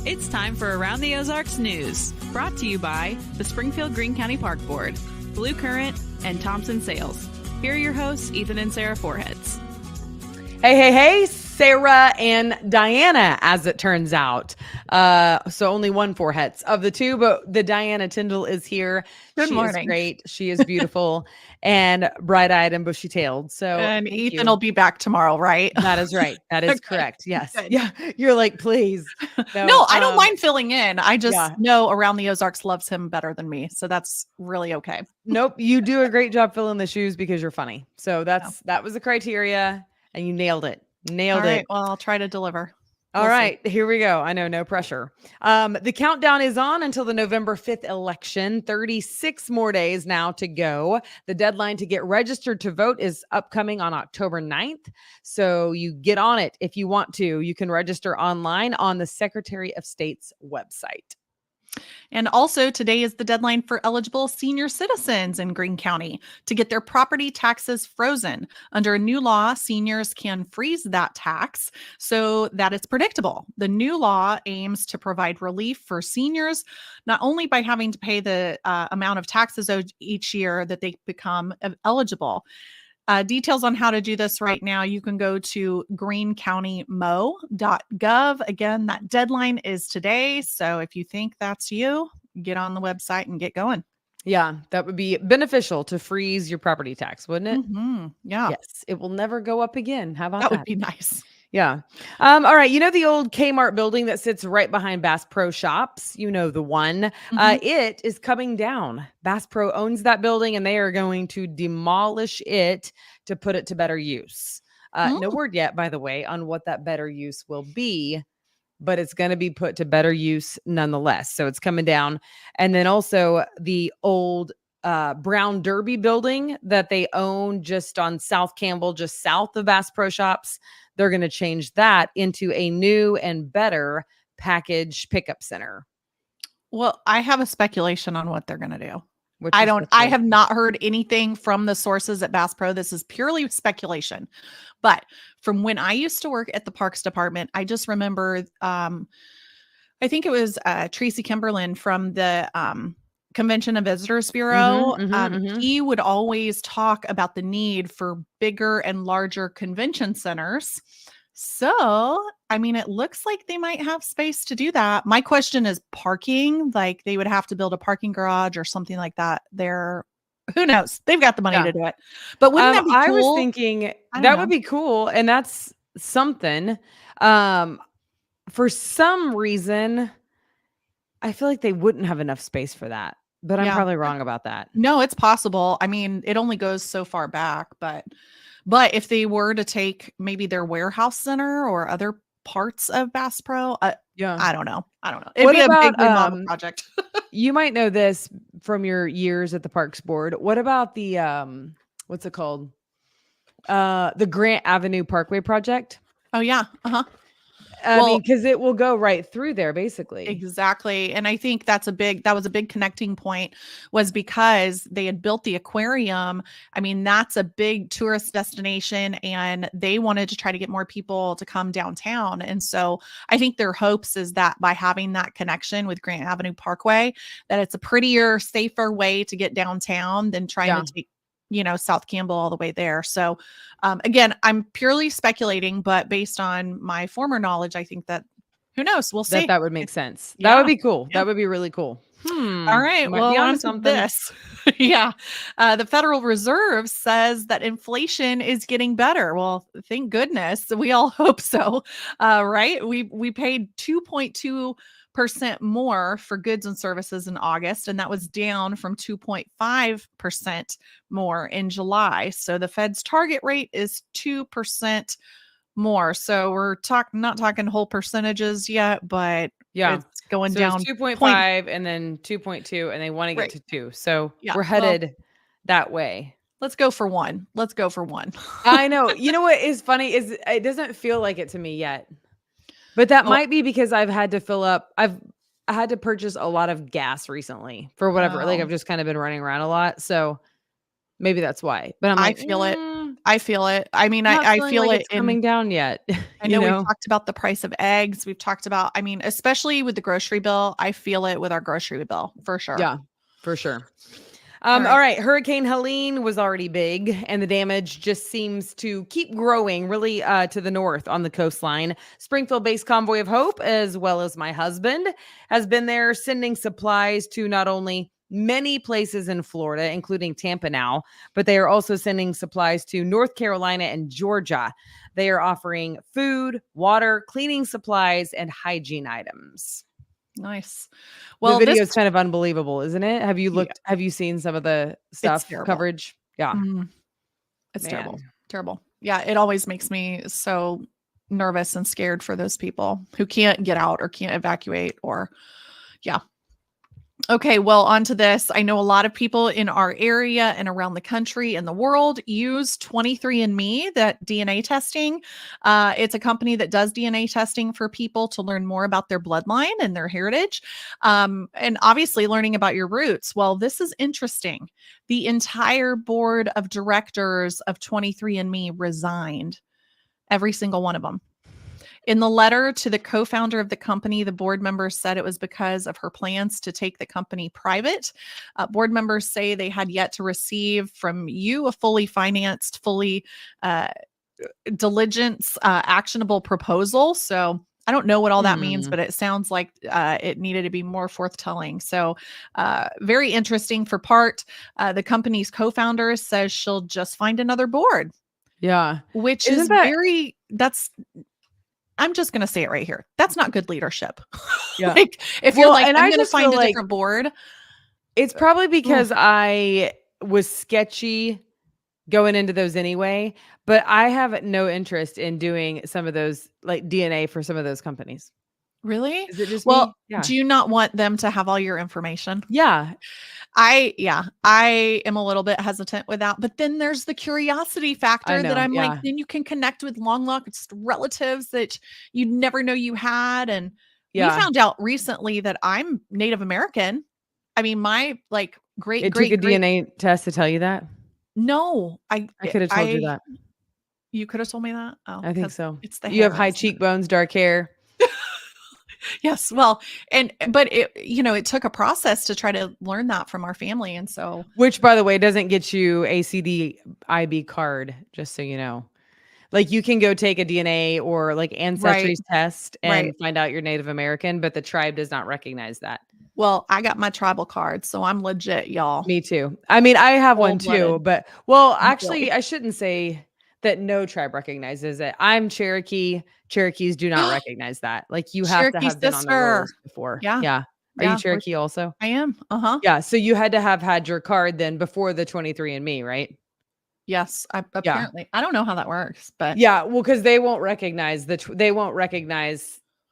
It's time for Around the Ozarks News, brought to you by the Springfield Greene County Park Board, Blue Current, and Thompson Sales. Here are your hosts, Ethan and Sarah Foreheads. Hey, Sarah and Diana, as it turns out. So only one Foreheads of the two, but the Diana Tyndall is here. Good morning. Is great. She is beautiful and bright-eyed and bushy-tailed. So and Ethan will be back tomorrow, right? That is right. That is Okay. correct. Yes. Good. Yeah. You're like, please. No, I don't mind filling in. I just know Around the Ozarks loves him better than me. So that's really okay. Nope. You do a great job filling the shoes because you're funny. So that was the criteria and you nailed it. Nailed it. Well, I'll try to deliver. All right, here we go. I know, no pressure. The countdown is on until the November 5th election. 36 more days now to go. The deadline to get registered to vote is upcoming on October 9th. So you get on it if you want to. You can register online on the Secretary of State's website. And also today is the deadline for eligible senior citizens in Greene County to get their property taxes frozen. Under a new law, seniors can freeze that tax so that it's predictable. The new law aims to provide relief for seniors, not only by having to pay the amount of taxes owed each year that they become eligible. Details on how to do this right now, you can go to greenecountymo.gov. Again, that deadline is today. So if you think that's you, get on the website and get going. Yeah, that would be beneficial to freeze your property tax, wouldn't it? Mm-hmm. Yeah. Yes, it will never go up again. How about that? That would be nice. Yeah. All right. You know, the old Kmart building that sits right behind Bass Pro Shops, you know, the one, it is coming down. Bass Pro owns that building and they are going to demolish it to put it to better use. No word yet, by the way, on what that better use will be, but it's going to be put to better use nonetheless. So it's coming down. And then also the old Brown Derby building that they own just on South Campbell, just south of Bass Pro Shops. They're going to change that into a new and better package pickup center. Well, I have a speculation on what they're going to do. I have not heard anything from the sources at Bass Pro. This is purely speculation. But from when I used to work at the Parks Department, I just remember, I think it was Tracy Kimberlin from the Convention and Visitors Bureau. He would always talk about the need for bigger and larger convention centers. So, I mean, it looks like they might have space to do that. My question is parking, like they would have to build a parking garage or something like that there. Who knows? They've got the money to do it. But wouldn't that be cool? I was thinking that would be cool. And that's something. For some reason, I feel like they wouldn't have enough space for that. But I'm probably wrong about that. No, it's possible. I mean, it only goes so far back, but if they were to take maybe their warehouse center or other parts of Bass Pro, I don't know. It'd be a big remodel project. You might know this from your years at the Parks Board. What about the what's it called? The Grant Avenue Parkway project? Oh yeah. I mean, because it will go right through there, basically. Exactly. And I think that was a big connecting point, was because they had built the aquarium. I mean, that's a big tourist destination and they wanted to try to get more people to come downtown. And so I think their hopes is that by having that connection with Grant Avenue Parkway, that it's a prettier, safer way to get downtown than trying to take South Campbell all the way there. So again, I'm purely speculating, but based on my former knowledge, I think that, who knows, we'll see. That would make sense. That would be cool. That would be really cool. All right. Well, on to this. The Federal Reserve says that inflation is getting better. Well, thank goodness. We all hope so. Right. We paid 2.2% more for goods and services in August, and that was down from 2.5% more in July. So the Fed's target rate is 2% more. So we're not talking whole percentages yet, but it's going down 2.5 and then 2.2, and they want to get to 2. So we're headed that way. Let's go for one. I know. You know what is funny is it doesn't feel like it to me yet. But that might be because I've had to fill up. I had to purchase a lot of gas recently for whatever. Like I've just kind of been running around a lot. So Maybe that's why. But I'm like, I feel it. I feel it. I mean, I feel like it it's coming down yet. I know we've talked about the price of eggs. We've talked about, I mean, especially with the grocery bill, I feel it with our grocery bill for sure. Yeah, for sure. All All right. right. Hurricane Helene was already big, and the damage just seems to keep growing really to the north on the coastline. Springfield-based Convoy of Hope, as well as my husband, has been there sending supplies to not only many places in Florida, including Tampa now, but they are also sending supplies to North Carolina and Georgia. They are offering food, water, cleaning supplies, and hygiene items. Nice. Well, the video is kind of unbelievable, isn't it? Have you Yeah. have you seen some of the stuff coverage? Yeah. It's terrible. Yeah. It always makes me so nervous and scared for those people who can't get out or can't evacuate yeah. Okay, well, on to this. I know a lot of people in our area and around the country and the world use 23andMe, that DNA testing. It's a company that does DNA testing for people to learn more about their bloodline and their heritage, and obviously learning about your roots. Well, this is interesting. The entire board of directors of 23andMe resigned, every single one of them. In the letter to the co-founder of the company, the board members said it was because of her plans to take the company private. Board members say they had yet to receive from you a fully financed, fully diligence, actionable proposal. So I don't know what all that means, but it sounds like it needed to be more forthtelling. So very interesting for part. The company's co-founder says she'll just find another board. Yeah. Which I'm just going to say it right here. That's not good leadership. Yeah. Like if you're like, I'm going to find a like different board. It's probably because I was sketchy going into those anyway, but I have no interest in doing some of those, like DNA for some of those companies. Really? Is it just me? Yeah. Do you not want them to have all your information? Yeah. I am a little bit hesitant with that, but then there's the curiosity factor that I'm like, then you can connect with long lost relatives that you never know you had. And we found out recently that I'm Native American. I mean, my great took a DNA test to tell you that? No, I could have told you that. You could have told me that? Oh, I think so. It's the You have high cheekbones, dark hair. Yes. Well, but it took a process to try to learn that from our family. And so, which by the way, doesn't get you a CDIB card, just so you know. Like you can go take a DNA or like ancestry test and find out you're Native American, but the tribe does not recognize that. Well, I got my tribal card, so I'm legit, y'all. Me too. I mean, I have one too, but actually I shouldn't say that no tribe recognizes it. I'm Cherokee. Cherokees do not recognize that. Like you have to have been on the rolls before. Yeah. Yeah. Are you Cherokee also? I am. Yeah. So you had to have had your card then before the 23andMe, right? Yes. Apparently. I don't know how that works, but yeah. Well, because they won't recognize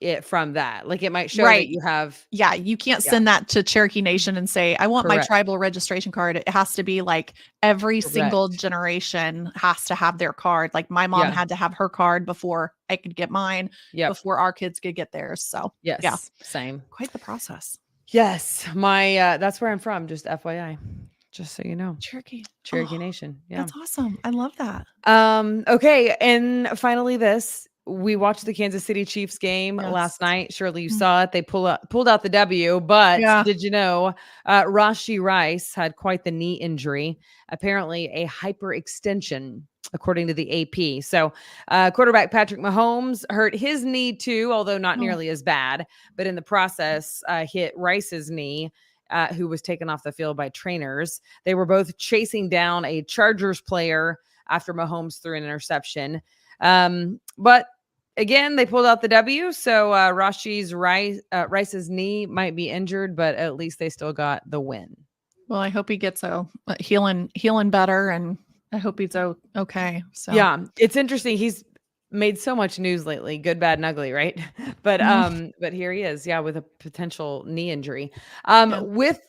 it from that. Like it might show that you have. Yeah. You can't send that to Cherokee Nation and say, I want my tribal registration card. It has to be like every single generation has to have their card. Like my mom had to have her card before I could get mine, before our kids could get theirs. So same. Quite the process. Yes. My, that's where I'm from. Just FYI. Just so you know. Cherokee Nation. Yeah. That's awesome. I love that. Okay. And finally we watched the Kansas City Chiefs game last night. Surely you saw it. They pulled out the W, but did you know Rashee Rice had quite the knee injury, apparently a hyperextension, according to the AP. So quarterback Patrick Mahomes hurt his knee too, although not nearly as bad, but in the process hit Rice's knee, who was taken off the field by trainers. They were both chasing down a Chargers player after Mahomes threw an interception. But again, they pulled out the W. So Rice's knee might be injured, but at least they still got the win. Well, I hope he gets healing better, and I hope he's okay. So yeah, it's interesting. He's made so much news lately, good, bad, and ugly, right? But here he is, with a potential knee injury. With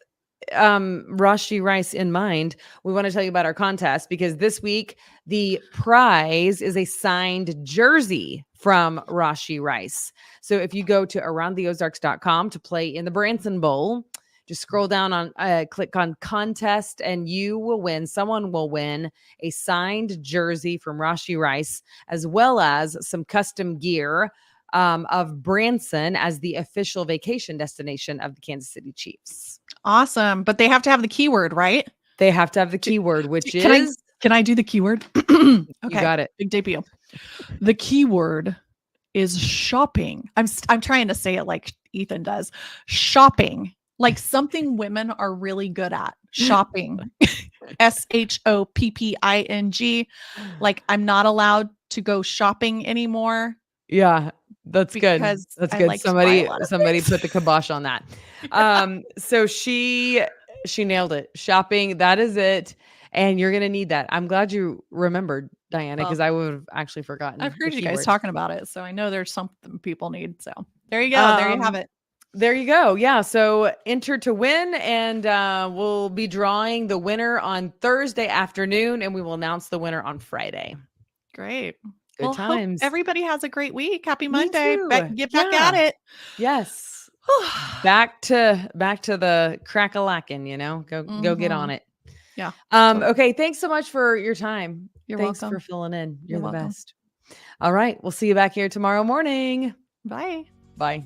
Rashee Rice in mind, we want to tell you about our contest, because this week the prize is a signed jersey from Rashee Rice. So if you go to aroundtheozarks.com to play in the Branson Bowl, Just scroll down on, click on contest, and you will win. Someone will win a signed jersey from Rashi Rice, as well as some custom gear of Branson as the official vacation destination of the Kansas City Chiefs. Awesome. But they have to have the keyword, right? They have to have the keyword, which Can I do the keyword? Okay. You got it. Big debut. The keyword is shopping. I'm trying to say it like Ethan does. Shopping. Like something women are really good at. Shopping. SHOPPING. Like I'm not allowed to go shopping anymore. Yeah, that's good. That's good. Like somebody put the kibosh on that. So she nailed it. Shopping, that is it. And you're going to need that. I'm glad you remembered, Diana, because I would have actually forgotten. I've heard you guys talking about it, so I know there's something people need. So there you go. There you have it. There you go. Yeah. So enter to win, and we'll be drawing the winner on Thursday afternoon, and we will announce the winner on Friday. Great. Good times. Hope everybody has a great week. Happy Monday. Get back at it. Yes. back to the crack-a-lackin', go get on it. Yeah. Okay. Thanks so much for your time. Thanks for filling in. You're the welcome. best. All right. We'll see you back here tomorrow morning. Bye. Bye.